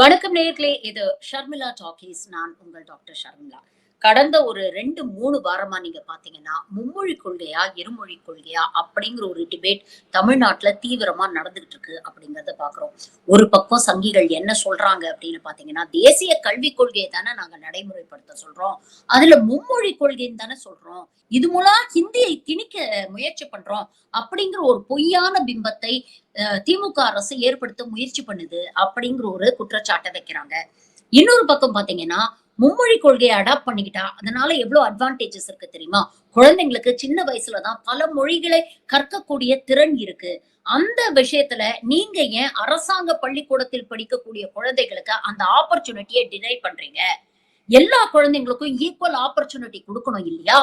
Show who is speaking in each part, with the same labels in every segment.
Speaker 1: வணக்கம் நேயர்களே, இது ஷர்மிளா டாக்கீஸ். நான் உங்கள் டாக்டர் ஷர்மிளா. கடந்த ஒரு 2, 3 வாரமா நீங்க பார்த்தீங்கன்னா, மும்மொழி கொள்கையா, இருமொழி கொள்கையா அப்படிங்கிற ஒரு டிபேட் தமிழ்நாட்டுல தீவிரமா நடந்துகிட்டு இருக்கு அப்படிங்கிறத பார்க்குறோம். ஒரு பக்கம் சங்கிகள் என்ன சொல்றாங்க அப்படின்னு பார்த்தீங்கன்னா, தேசிய கல்விக் கொள்கைய தானே நாங்க நடைமுறைப்படுத்த சொல்றோம். அதுல மும்மொழி கொள்கைன்னு தானே சொல்றோம். இது மூலம் ஹிந்தியை திணிக்க முயற்சி பண்றோம் அப்படிங்கிற ஒரு பொய்யான பிம்பத்தை திமுக அரசு ஏற்படுத்த முயற்சி பண்ணுது அப்படிங்கிற ஒரு குற்றச்சாட்டை வைக்கிறாங்க. இன்னொரு பக்கம் பாத்தீங்கன்னா, மும்மொழி கொள்கையை அடாப்ட் பண்ணிக்கிட்டா அதனால எவ்வளவு அட்வான்டேஜஸ் இருக்கு தெரியுமா? குழந்தைங்களுக்கு சின்ன வயசுலதான் பல மொழிகளை கற்கக்கூடிய திறன் இருக்கு. அந்த விஷயத்துல நீங்க ஏன் அரசாங்க பள்ளிக்கூடத்தில் படிக்கக்கூடிய குழந்தைகளுக்கு அந்த ஆப்பர்ச்சுனிட்டியை டினை பண்றீங்க? எல்லா குழந்தைங்களுக்கும் ஈக்குவல் ஆப்பர்ச்சுனிட்டி கொடுக்கணும் இல்லையா?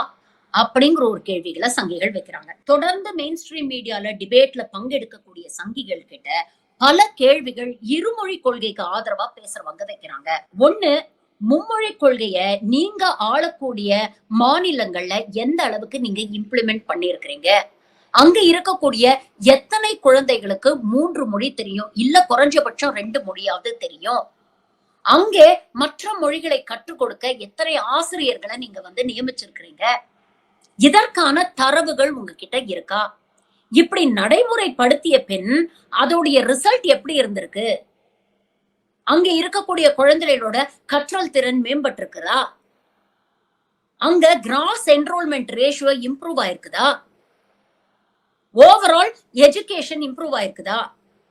Speaker 1: அப்படிங்கிற ஒரு கேள்விகளை சங்கிகள் வைக்கிறாங்க. தொடர்ந்து மெயின் ஸ்ட்ரீம் மீடியால டிபேட்ல பங்கெடுக்கக்கூடிய சங்கிகள் கிட்ட பல கேள்விகள் இருமொழி கொள்கைக்கு ஆதரவா பேசுறவங்க வைக்கிறாங்க. ஒண்ணு, மும்மொழி கொள்கைய நீங்க ஆளக்கூடிய மாநிலங்கள்ல எந்த அளவுக்கு நீங்க இம்ப்ளிமெண்ட் பண்ணியிருக்கிறீங்க? அங்க இருக்கக்கூடிய எத்தனை குழந்தைகளுக்கு 3 மொழி தெரியும்? இல்ல குறைஞ்சபட்சம் 2 மொழியாவது தெரியும்? அங்கே மற்ற மொழிகளை கற்றுக் கொடுக்க எத்தனை ஆசிரியர்களை நீங்க நியமிச்சிருக்கிறீங்க? இதற்கான தரவுகள் உங்ககிட்ட இருக்கா? இப்படி நடைமுறைப்படுத்திய பின் அதோடைய ரிசல்ட் எப்படி இருந்திருக்கு? அங்க இருக்கக்கூடிய குழந்தைகளோட கற்றல் திறன் மேம்பட்டிருக்குதா? அங்க கிராஸ் என்ரோல்மெண்ட் ரேஷியோ இம்ப்ரூவ் ஆயிருக்குதா? ஓவரால் எஜுகேஷன் இம்ப்ரூவ் ஆயிருக்குதா?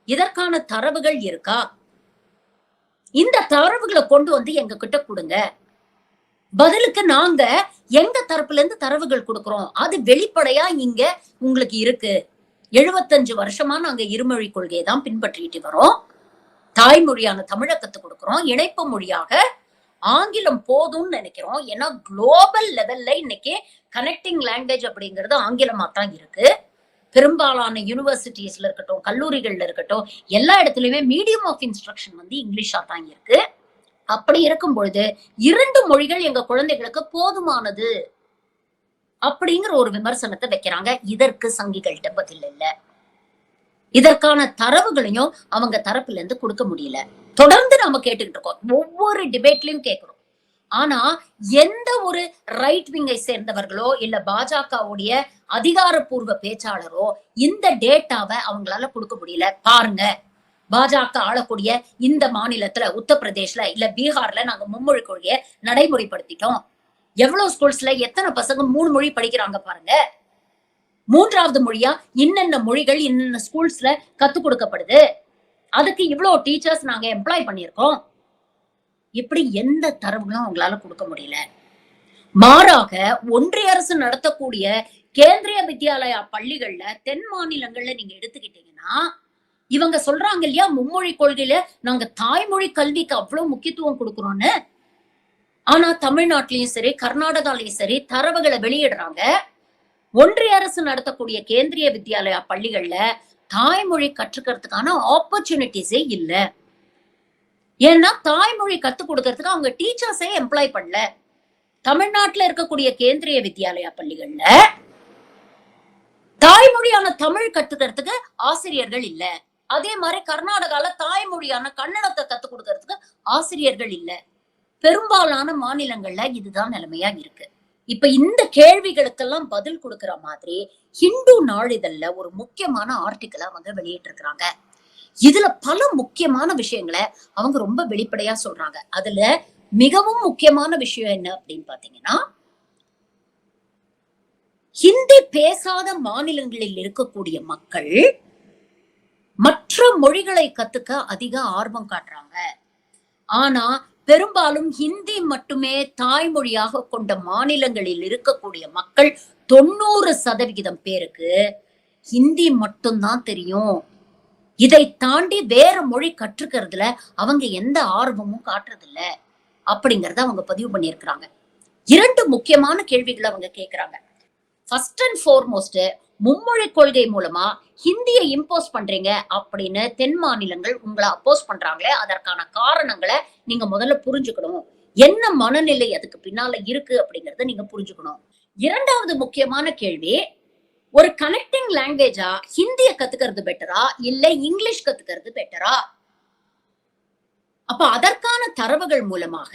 Speaker 1: இதற்கான தரவுகள் இருக்கா? இந்த தரவுகளை கொண்டு வந்து எங்க கிட்ட கொடுங்க. பதிலுக்கு நாங்க எங்க தரப்புல இருந்து தரவுகள் கொடுக்கிறோம். அது வெளிப்படையா இங்க உங்களுக்கு இருக்கு. 75 வருஷமா நாங்க இருமொழி கொள்கையை தான் பின்பற்றிட்டு வரோம். தாய்மொழியான தமிழ கத்து கொடுக்கிறோம். இணைப்பு மொழியாக ஆங்கிலம் போதும்னு நினைக்கிறோம். ஏன்னா குளோபல் லெவல்ல இன்னைக்கு கனெக்டிங் லாங்குவேஜ் அப்படிங்கிறது ஆங்கிலமா தான் இருக்கு. பெரும்பாலான யூனிவர்சிட்டிஸ்ல இருக்கட்டும், கல்லூரிகள்ல இருக்கட்டும், எல்லா இடத்துலயுமே மீடியம் ஆஃப் இன்ஸ்ட்ரக்ஷன் இங்கிலீஷா தான் இருக்கு. அப்படி இருக்கும் பொழுது 2 மொழிகள் எங்க குழந்தைகளுக்கு போதுமானது அப்படிங்கிற ஒரு விமர்சனத்தை வைக்கிறாங்க. இதற்கு சங்கிகள்கிட்ட பதில் இல்ல. இதற்கான தரவுகளையும் அவங்க தரப்புல இருந்து கொடுக்க முடியல. தொடர்ந்து நாம கேட்டுக்கிட்டு இருக்கோம். ஒவ்வொரு டிபேட்லயும் கேட்கிறோம். ஆனா எந்த ஒரு ரைட் விங்கை சேர்ந்தவர்களோ இல்ல பாஜகவுடைய அதிகாரப்பூர்வ பேச்சாளரோ இந்த டேட்டாவை அவங்களால கொடுக்க முடியல. பாருங்க, பாஜக ஆளக்கூடிய இந்த மாநிலத்துல உத்தரப்பிரதேஷ்ல இல்ல பீகார்ல நாங்க மும்மொழி கொள்கையை நடைமுறைப்படுத்திட்டோம். எவ்வளவு ஸ்கூல்ஸ்ல எத்தனை பசங்க 3 மொழி படிக்கிறாங்க பாருங்க. 3வது மொழியா இன்னென்ன மொழிகள் இன்னென்ன ஸ்கூல்ஸ்ல கத்து கொடுக்கப்படுது. அதுக்கு இவ்வளவு டீச்சர்ஸ் நாங்க எம்ப்ளாய் பண்ணியிருக்கோம். இப்படி எந்த தரவுகளும் அவங்களால கொடுக்க முடியல. மாறாக ஒன்றிய அரசு நடத்தக்கூடிய கேந்திரிய வித்யாலயா பள்ளிகள்ல தென் மாநிலங்கள்ல நீங்க எடுத்துக்கிட்டீங்கன்னா இவங்க சொல்றாங்க இல்லையா, மும்மொழி கொள்கையில நாங்க தாய்மொழி கல்விக்கு அவ்வளவு முக்கியத்துவம் கொடுக்கிறோம்னு. ஆனா தமிழ்நாட்டிலயும் சரி, கர்நாடகாலையும் சரி தரவுகளை வெளியிடுறாங்க. ஒன்றிய அரசு நடத்தக்கூடிய கேந்திரிய வித்யாலயா பள்ளிகள்ல தாய்மொழி கற்றுக்கிறதுக்கான ஆப்பர்ச்சுனிட்டிஸே இல்ல. ஏன்னா தாய்மொழி கத்துக் கொடுக்கறதுக்கு அவங்க டீச்சர்ஸே எம்ப்ளாய் பண்ணல. தமிழ்நாட்டுல இருக்கக்கூடிய கேந்திரிய வித்யாலயா பள்ளிகள்ல தாய்மொழியான தமிழ் கத்துக்கிறதுக்கு ஆசிரியர்கள் இல்ல. அதே மாதிரி கர்நாடகால தாய்மொழியான கன்னடத்தை கத்துக் கொடுக்கறதுக்கு ஆசிரியர்கள் இல்ல. பெரும்பாலான மாநிலங்கள்ல இதுதான் நிலைமையா இருக்கு. இப்ப இந்த கேள்விகளுக்கெல்லாம் பதில் கொடுக்கிற மாதிரி ஹிந்து நாளிதழ்ல ஒரு முக்கியமான ஆர்டிக்கிளை அவங்க வெளியிட்டு இருக்கிறாங்க. இதுல பல முக்கியமான விஷயங்களை அவங்க ரொம்ப வெளிப்படையா சொல்றாங்க. அதுல மிகவும் முக்கியமான விஷயம் என்ன அப்படின்னு பாத்தீங்கன்னா, ஹிந்தி பேசாத மாநிலங்களில் இருக்கக்கூடிய மக்கள் மற்ற மொழிகளை கத்துக்க அதிக ஆர்வம் காட்டுறாங்க. ஆனா பெரும்பாலும் ஹிந்தி மட்டுமே தாய்மொழியாக கொண்ட மாநிலங்களில் இருக்கக்கூடிய மக்கள் 90% பேருக்கு ஹிந்தி மட்டும்தான் தெரியும். இதை தாண்டி வேற மொழி கற்றுக்கிறதுல அவங்க எந்த ஆர்வமும் காட்டுறதில்ல அப்படிங்கறத அவங்க பதிவு பண்ணியிருக்கிறாங்க. 2 முக்கியமான கேள்விகளை அவங்க கேட்கிறாங்க. ஃபர்ஸ்ட் அண்ட் ஃபார்மோஸ்ட், மும்மொழி கொள்கை மூலமா ஹிந்தியை இம்போஸ் பண்றீங்க அப்படின்னு தென் மாநிலங்கள் உங்களை அப்போஸ் பண்றாங்களே, அதற்கான காரணங்களை நீங்க முதல்ல புரிஞ்சுக்கணும். என்ன மனநிலை அதுக்கு பின்னால இருக்கு அப்படிங்கறத நீங்க புரிஞ்சுக்கணும். 2வது முக்கியமான கேள்வி, ஒரு கனெக்டிங் லாங்குவேஜா ஹிந்திய கத்துக்கிறது பெட்டரா இல்ல இங்கிலீஷ் கத்துக்கிறது பெட்டரா? அப்ப அதற்கான தரவுகள் மூலமாக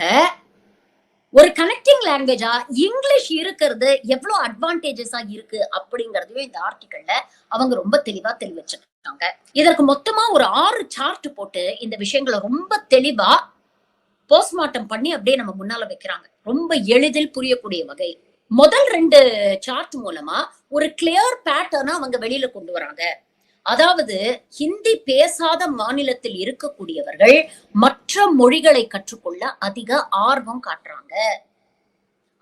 Speaker 1: ஒரு கனெக்டிங் லாங்குவேஜா இங்கிலீஷ் இருக்கிறது எவ்வளவு அட்வான்டேஜஸா இருக்கு அப்படிங்கறதையும் இந்த ஆர்டிக்கல்ல அவங்க ரொம்ப தெளிவா தெரிவிச்சிருக்காங்க. இதற்கு மொத்தமா ஒரு 6 சார்ட் போட்டு இந்த விஷயங்களை ரொம்ப தெளிவா போஸ்ட்மார்ட்டம் பண்ணி அப்படியே நம்ம முன்னால வைக்கிறாங்க. ரொம்ப எளிதில் புரியக்கூடிய வகை. முதல் 2 சார்ட் மூலமா ஒரு கிளியர் பேட்டர்னா அவங்க வெளியில கொண்டு வராங்க. அதாவது ஹிந்தி பேசாத மாநிலத்தில் இருக்கக்கூடியவர்கள் மற்ற மொழிகளை கற்றுக்கொள்ள அதிக ஆர்வம் காட்டுறாங்க.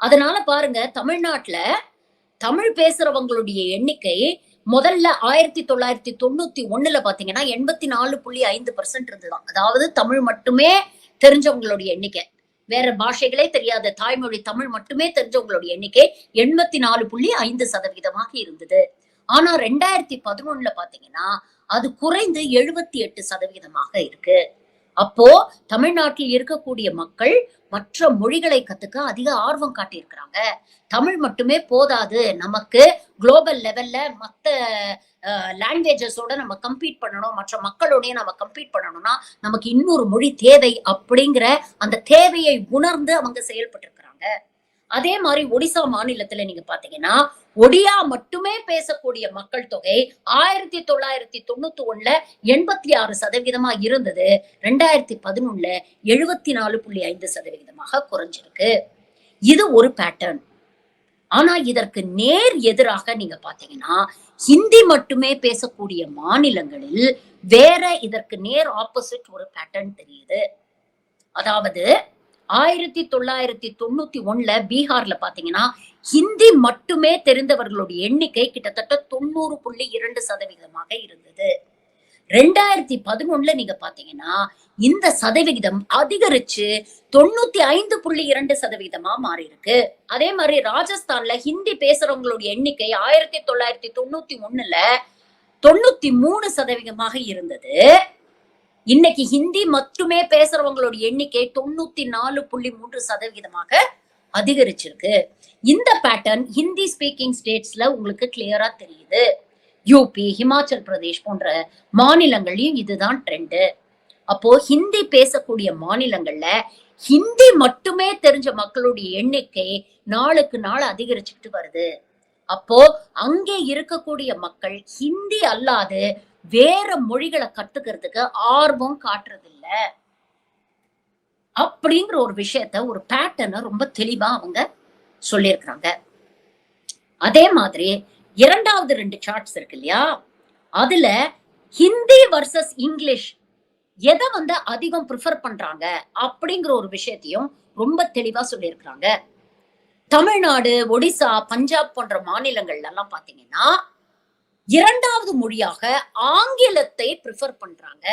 Speaker 1: அதனால பாருங்க, தமிழ்நாட்டுல தமிழ் பேசுறவங்களுடைய எண்ணிக்கை முதல்ல 1991ல பாத்தீங்கன்னா 84.5% இருந்துதான். அதாவது தமிழ் மட்டுமே தெரிஞ்சவங்களுடைய எண்ணிக்கை. வேற பாஷைகளே தெரியாத தாய்மொழி தமிழ் மட்டுமே தெரிஞ்சவங்களுடைய எண்ணிக்கை 84.5% இருந்தது. ஆனா 2011ல பாத்தீங்கன்னா அது குறைந்து 78% இருக்கு. அப்போ தமிழ்நாட்டில் இருக்கக்கூடிய மக்கள் மற்ற மொழிகளை கத்துக்க அதிக ஆர்வம் காட்டியிருக்கிறாங்க. தமிழ் மட்டுமே போதாது, நமக்கு குளோபல் லெவல்ல மத்த லாங்குவேஜஸோட நம்ம கம்பீட் பண்ணணும், மற்ற மக்களோடய நம்ம கம்பீட் பண்ணணும்னா நமக்கு இன்னொரு மொழி தேவை அப்படிங்கிற அந்த தேவையை உணர்ந்து அவங்க செயல்பட்டு இருக்கிறாங்க. அதே மாதிரி ஒடிசா மாநிலத்துல நீங்க பாத்தீங்கன்னா ஒடியா மட்டுமே பேசக்கூடிய மக்கள் தொகை 1991ல 86% இருந்தது. 2011ல 74.5% குறைஞ்சிருக்கு. இது ஒரு பேட்டர்ன். ஆனா இதற்கு நேர் எதிராக நீங்க பாத்தீங்கன்னா ஹிந்தி மட்டுமே பேசக்கூடிய மாநிலங்களில் வேற இதற்கு நேர் ஆப்போசிட் ஒரு பேட்டர்ன் தெரியுது. அதாவது 1991ல பீகார்ல பாத்தீங்கன்னா ஹிந்தி மட்டுமே தெரிந்தவர்களுடைய எண்ணிக்கை கிட்டத்தட்ட 90.2% இருந்தது. 2011ல நீங்க பாத்தீங்கன்னா இந்த சதவிகிதம் அதிகரிச்சு 95.2% மாறி இருக்கு. அதே மாதிரி ராஜஸ்தான்ல ஹிந்தி பேசுறவங்களுடைய எண்ணிக்கை 1991ல 93% இருந்தது. இன்னைக்கு ஹிந்தி மட்டுமே பேசுறவங்களுடைய எண்ணிக்கை 94.3% அதிகரிச்சிருக்கு. இந்த பேட்டர்ன் ஹிந்தி ஸ்பீக்கிங் ஸ்டேட்ஸ்ல உங்களுக்கு கிளியரா தெரியுது. யூபி, ஹிமாச்சல் பிரதேஷ் போன்ற மாநிலங்களையும் இதுதான் ட்ரெண்ட். அப்போ ஹிந்தி பேசக்கூடிய மாநிலங்கள்ல ஹிந்தி மட்டுமே தெரிஞ்ச மக்களுடைய எண்ணிக்கை நாளுக்கு நாள் அதிகரிச்சுட்டு வருது. அப்போ அங்கே இருக்கக்கூடிய மக்கள் ஹிந்தி அல்லாது வேற மொழிகளை கத்துக்கிறதுக்கு ஆர்வம் காட்டுறது இல்ல அப்படிங்கிற ஒரு விஷயத்த, ஒரு பேட்டர்னை ரொம்ப தெளிவா அவங்க சொல்லியிருக்கிறாங்க. அதே மாதிரி 2வது 2 சார்ட்ஸ் இருக்கு இல்லையா, அதுல ஹிந்தி வர்சஸ் இங்கிலீஷ் எதை அதிகம் ப்ரிஃபர் பண்றாங்க அப்படிங்கிற ஒரு விஷயத்தையும் ரொம்ப தெளிவா சொல்லியிருக்கிறாங்க. தமிழ்நாடு, ஒடிசா, பஞ்சாப் போன்ற மாநிலங்கள்ல எல்லாம் பாத்தீங்கன்னா 2வது மொழியாக ஆங்கிலத்தை ப்ரிஃபர் பண்றாங்க.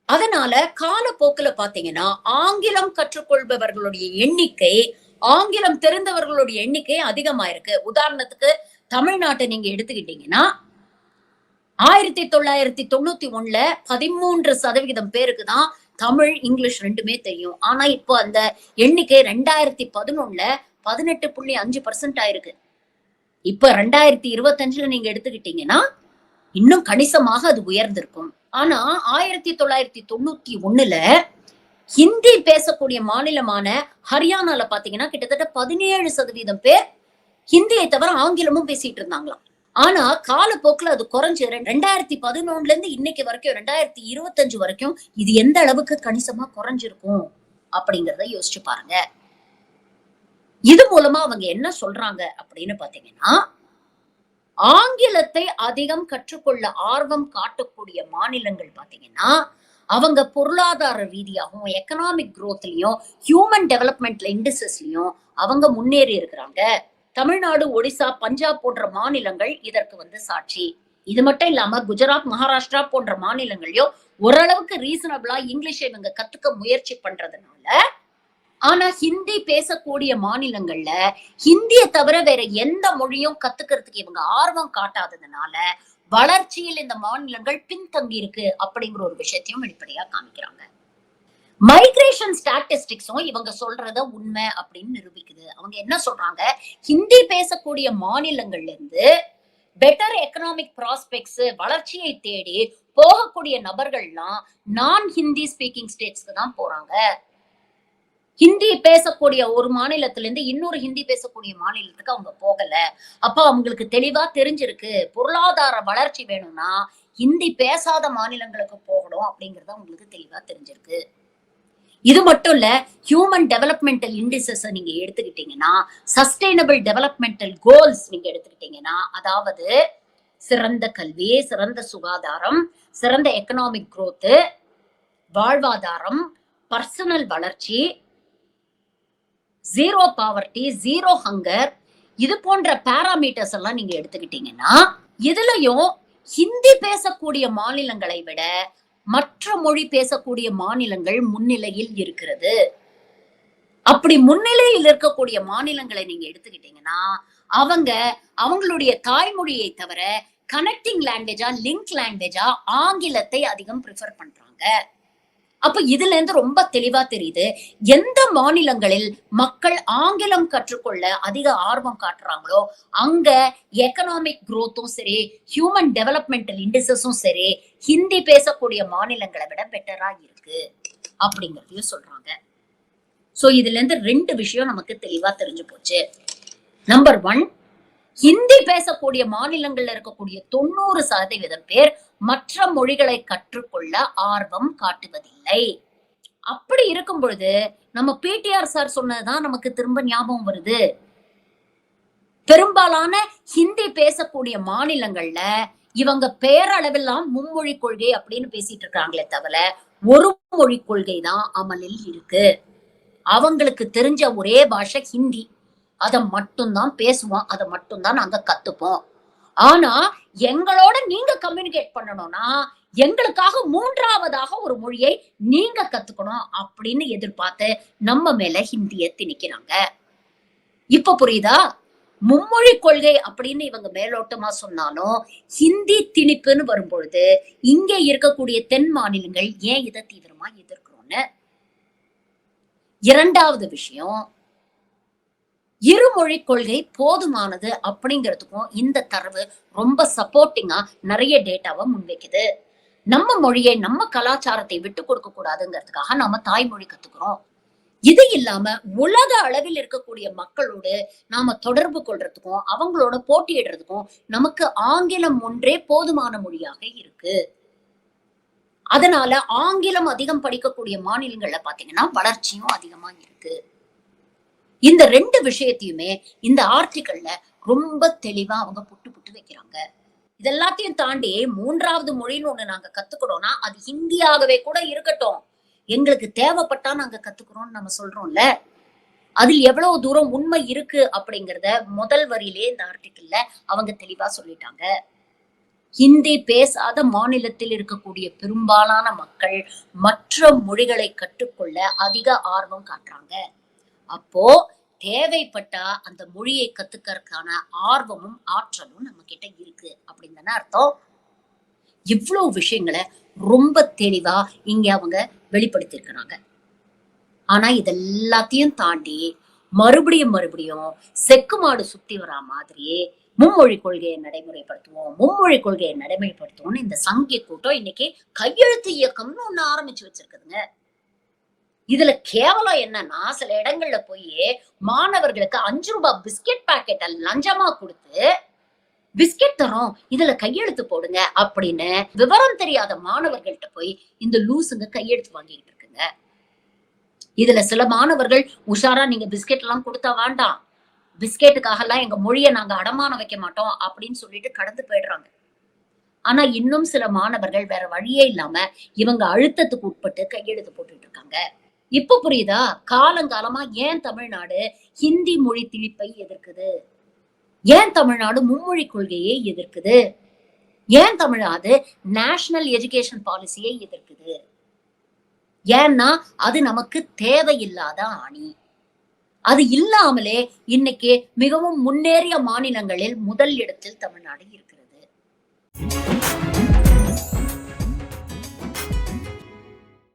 Speaker 1: அதனால காலப்போக்குல பாத்தீங்கன்னா ஆங்கிலம் கற்றுக்கொள்பவர்களுடைய எண்ணிக்கை, ஆங்கிலம் தெரிந்தவர்களுடைய எண்ணிக்கை அதிகமாயிருக்கு. உதாரணத்துக்கு தமிழ்நாட்டை நீங்க எடுத்துக்கிட்டீங்கன்னா 1991ல 13% பேருக்கு தான் தமிழ், இங்கிலீஷ் ரெண்டுமே தெரியும். ஆனா இப்போ அந்த எண்ணிக்கை 2011ல 18.5% ஆயிருக்கு. இப்ப 2025ல நீங்க எடுத்துக்கிட்டீங்கன்னா இன்னும் கணிசமாக அது உயர்ந்திருக்கும். ஆனா 1991ல ஹிந்தி பேசக்கூடிய மாநிலமான ஹரியானால பாத்தீங்கன்னா கிட்டத்தட்ட 17% பேர் ஹிந்தியை தவிர ஆங்கிலமும் பேசிட்டு இருந்தாங்களாம். ஆனா காலப்போக்குல அது குறைஞ்சு 2011ல இருந்து இன்னைக்கு வரைக்கும் 2025 வரைக்கும் இது எந்த அளவுக்கு கணிசமா குறைஞ்சிருக்கும் அப்படிங்கறத யோசிச்சு பாருங்க. இது மூலமா அவங்க என்ன சொல்றாங்க அப்படின்னு பாத்தீங்கன்னா, ஆங்கிலத்தை அதிகம் கற்றுக்கொள்ள ஆர்வம் காட்டக்கூடிய மாநிலங்கள் பாத்தீங்கன்னா அவங்க பொருளாதார ரீதியாகவும், எக்கனாமிக் குரோத்லயும், ஹியூமன் டெவலப்மெண்ட்ல இண்டஸ்ட்ரிஸ்லயும் அவங்க முன்னேறி இருக்கிறாங்க. தமிழ்நாடு, ஒடிசா, பஞ்சாப் போன்ற மாநிலங்கள் இதற்கு சாட்சி. இது மட்டும் இல்லாம குஜராத், மகாராஷ்டிரா போன்ற மாநிலங்களையும் ஓரளவுக்கு ரீசனபிளா இங்கிலீஷை இவங்க கத்துக்க முயற்சி பண்றதுனால, ஆனா ஹிந்தி பேசக்கூடிய மாநிலங்கள்ல ஹிந்தியை தவிர வேற எந்த மொழியும் கத்துக்கிறதுக்கு இவங்க ஆர்வம் காட்டாததுனால வளர்ச்சியில் இந்த மாநிலங்கள் பின்தங்கி இருக்கு அப்படிங்கிற ஒரு விஷயத்தையும் வெளிப்படையா காமிக்கிறாங்க. மைக்ரேஷன் ஸ்டாட்டிஸ்டிக்ஸும் இவங்க சொல்றத உண்மை அப்படின்னு நிரூபிக்குது. அவங்க என்ன சொல்றாங்க, ஹிந்தி பேசக்கூடிய மாநிலங்கள்ல இருந்து பெட்டர் எக்கனாமிக் ப்ராஸ்பெக்ட்ஸ், வளர்ச்சியை தேடி போகக்கூடிய நபர்கள்லாம் நான் ஹிந்தி ஸ்பீக்கிங் ஸ்டேட்ஸ்க்கு தான் போறாங்க. ஹிந்தி பேசக்கூடிய ஒரு மாநிலத்தில இருந்து இன்னொரு ஹிந்தி பேசக்கூடிய மாநிலத்துக்கு அவங்க போகல. அப்ப அவங்களுக்கு தெளிவா தெரிஞ்சிருக்கு. பொருளாதார வளர்ச்சி வேணும்னா ஹிந்தி பேசாத மாநிலங்களுக்கு போகணும் அப்படிங்கிறது அவங்களுக்கு தெளிவா தெரிஞ்சிருக்கு. இது மட்டும் இல்ல, ஹியூமன் டெவலப்மெண்டல் இண்டிசஸ் நீங்க எடுத்துக்கிட்டீங்கன்னா, சஸ்டைனபிள் டெவலப்மெண்டல் கோல்ஸ் நீங்க எடுத்துக்கிட்டீங்கன்னா, அதாவது சிறந்த கல்வி, சிறந்த சுகாதாரம், சிறந்த எக்கனாமிக் குரோத், வாழ்வாதாரம், பர்சனல் வளர்ச்சி, ஜீரோ பாவர்ட்டி, ஜீரோ ஹங்கர், இது போன்ற பாராமீட்டர்ஸ் எல்லாம் நீங்க எடுத்துக்கிட்டீங்கன்னா, இதுலயும் ஹிந்தி பேசக்கூடிய மாநிலங்களை விட மற்ற மொழி பேசக்கூடிய மாநிலங்கள் முன்னிலையில் இருக்கிறது. அப்படி முன்னிலையில் இருக்கக்கூடிய மாநிலங்களை நீங்க எடுத்துக்கிட்டீங்கன்னா, அவங்க அவங்களுடைய தாய்மொழியை தவிர கனெக்டிங் லாங்குவேஜா, லிங்க் லாங்குவேஜா ஆங்கிலத்தை அதிகம் பிரிஃபர் பண்றாங்க. அப்ப இதுல இருந்து ரொம்ப தெளிவா தெரியுது, எந்த மாநிலங்களில் மக்கள் ஆங்கிலம் கற்றுக்கொள்ள அதிக ஆர்வம் காட்டுறாங்களோ அங்க எக்கனாமிக் குரோத்தும் சரி, ஹியூமன் டெவலப்மெண்டல் இண்டிசஸும் சரி, ஹிந்தி பேசக்கூடிய மாநிலங்களை விட பெட்டரா இருக்கு அப்படிங்கறதையும் சொல்றாங்க. சோ இதுல இருந்து 2 விஷயம் நமக்கு தெளிவா தெரிஞ்சு போச்சு. நம்பர் 1, ஹிந்தி பேசக்கூடிய மாநிலங்கள்ல இருக்கக்கூடிய 90% பேர் மற்ற மொழிகளை கற்றுக்கொள்ள ஆர்வம் காட்டுவதில்லை. அப்படி இருக்கும் பொழுது நம்ம பிடிஆர் சார் சொன்னதுதான் நமக்கு திரும்ப ஞாபகம் வருது. பெரும்பாலான ஹிந்தி பேசக்கூடிய மாநிலங்கள்ல இவங்க பேரளவெல்லாம் மும்மொழி கொள்கை அப்படின்னு பேசிட்டு இருக்காங்களே தவிர ஒரு மொழி கொள்கை தான் அமலில் இருக்கு. அவங்களுக்கு தெரிஞ்ச ஒரே பாஷை ஹிந்தி. அதை மட்டும்தான் பேசுவோம், அதை மட்டும்தான் நாங்க கத்துப்போம். ஆனா எங்களோட நீங்க கம்யூனிகேட் பண்ணணும்னா எங்களுக்காக 3வதாக ஒரு மொழியை நீங்க கத்துக்கணும் அப்படின்னு எதிர்பார்த்து நம்ம மேல ஹிந்திய திணிக்கிறாங்க. இப்ப புரியுதா? மும்மொழி கொள்கை அப்படின்னு இவங்க மேலோட்டமா சொன்னாலும் ஹிந்தி திணிப்புன்னு வரும்பொழுது இங்க இருக்கக்கூடிய தென் மாநிலங்கள் ஏன் இதை தீவிரமா எதிர்க்கிறோம்னு. 2வது விஷயம், இருமொழி கொள்கை போதுமானது அப்படிங்கிறதுக்கும் இந்த தரவு ரொம்ப சப்போர்ட்டிங்கா நிறைய டேட்டாவை முன்வைக்குது. நம்ம மொழியை, நம்ம கலாச்சாரத்தை விட்டு கொடுக்க கூடாதுங்கிறதுக்காக நாம தாய்மொழி கத்துக்கிறோம். இது இல்லாம உலக அளவில் இருக்கக்கூடிய மக்களோடு நாம தொடர்பு கொள்றதுக்கும் அவங்களோட போட்டியிடுறதுக்கும் நமக்கு ஆங்கிலம் ஒன்றே போதுமான மொழியாக இருக்கு. அதனால ஆங்கிலம் அதிகம் படிக்கக்கூடிய மாநிலங்கள்ல பாத்தீங்கன்னா வளர்ச்சியும் அதிகமா இருக்கு. இந்த 2 விஷயத்தையுமே இந்த ஆர்டிக்கல்ல ரொம்ப தெளிவா அவங்க புட்டு புட்டு வைக்கிறாங்க. இதெல்லாத்தையும் தாண்டி 3வது மொழின்னு ஒண்ணு நாங்க கத்துக்கிறோம்னா அது ஹிந்தியாகவே கூட இருக்கட்டும், எங்களுக்கு தேவைப்பட்டா நாங்க கத்துக்கிறோம்னு நம்ம சொல்றோம்ல, அதில் எவ்வளவு தூரம் உண்மை இருக்கு அப்படிங்கறத முதல் வரியிலே இந்த ஆர்டிக்கல்ல அவங்க தெளிவா சொல்லிட்டாங்க. ஹிந்தி பேசாத மாநிலத்தில் இருக்கக்கூடிய பெரும்பாலான மக்கள் மற்ற மொழிகளை கற்றுக்கொள்ள அதிக ஆர்வம் காட்டுறாங்க. அப்போ தேவைப்பட்டா அந்த மொழியை கத்துக்கிறதுக்கான ஆர்வமும் ஆற்றலும் நம்ம கிட்ட இருக்கு அப்படின்னு தானே அர்த்தம். இவ்வளவு விஷயங்களை ரொம்ப தெளிவா இங்க அவங்க வெளிப்படுத்தி இருக்கிறாங்க. ஆனா இதெல்லாத்தையும் தாண்டி மறுபடியும் செக்கு மாடு சுத்தி வரா மாதிரி மும்மொழி கொள்கையை நடைமுறைப்படுத்துவோம்னு இந்த சங்கிய கூட்டம் இன்னைக்கு கையெழுத்து இயக்கம்னு ஒண்ணு ஆரம்பிச்சு வச்சிருக்குதுங்க. இதுல கேவலம் என்னன்னா, சில இடங்கள்ல போய் மாணவர்களுக்கு 5 ரூபாய் பிஸ்கெட் பாக்கெட்டை லஞ்சமா கொடுத்து பிஸ்கெட் தரோம், இதுல கையெழுத்து போடுங்க அப்படின்னு விவரம் தெரியாத மாணவர்கள்ட்ட போய் இந்த லூசுங்க கையெழுத்து வாங்கிட்டு இருக்குங்க. இதுல சில மாணவர்கள் உஷாரா நீங்க பிஸ்கெட் எல்லாம் கொடுத்தா வேண்டாம், பிஸ்கெட்டுக்காக எல்லாம் எங்க மொழியை நாங்க அடமானம் வைக்க மாட்டோம் அப்படின்னு சொல்லிட்டு கடந்து போயிடுறாங்க. ஆனா இன்னும் சில மாணவர்கள் வேற வழியே இல்லாம இவங்க அழுத்தத்துக்கு உட்பட்டு கையெழுத்து போட்டுட்டு இருக்காங்க. இப்ப புரியுதா காலங்காலமா ஏன் தமிழ்நாடு ஹிந்தி மொழி திணிப்பை எதிர்க்குது, ஏன் தமிழ்நாடு மும்மொழி கொள்கையை எதிர்க்குது, ஏன் தமிழ்நாடு நேஷனல் எஜுகேஷன் பாலிசியை எதிர்க்குது. ஏன்னா அது நமக்கு தேவையில்லாத ஆணி. அது இல்லாமலே இன்னைக்கு மிகவும் முன்னேறிய மாநிலங்களில் முதல் இடத்தில் தமிழ்நாடு இருக்கிறது.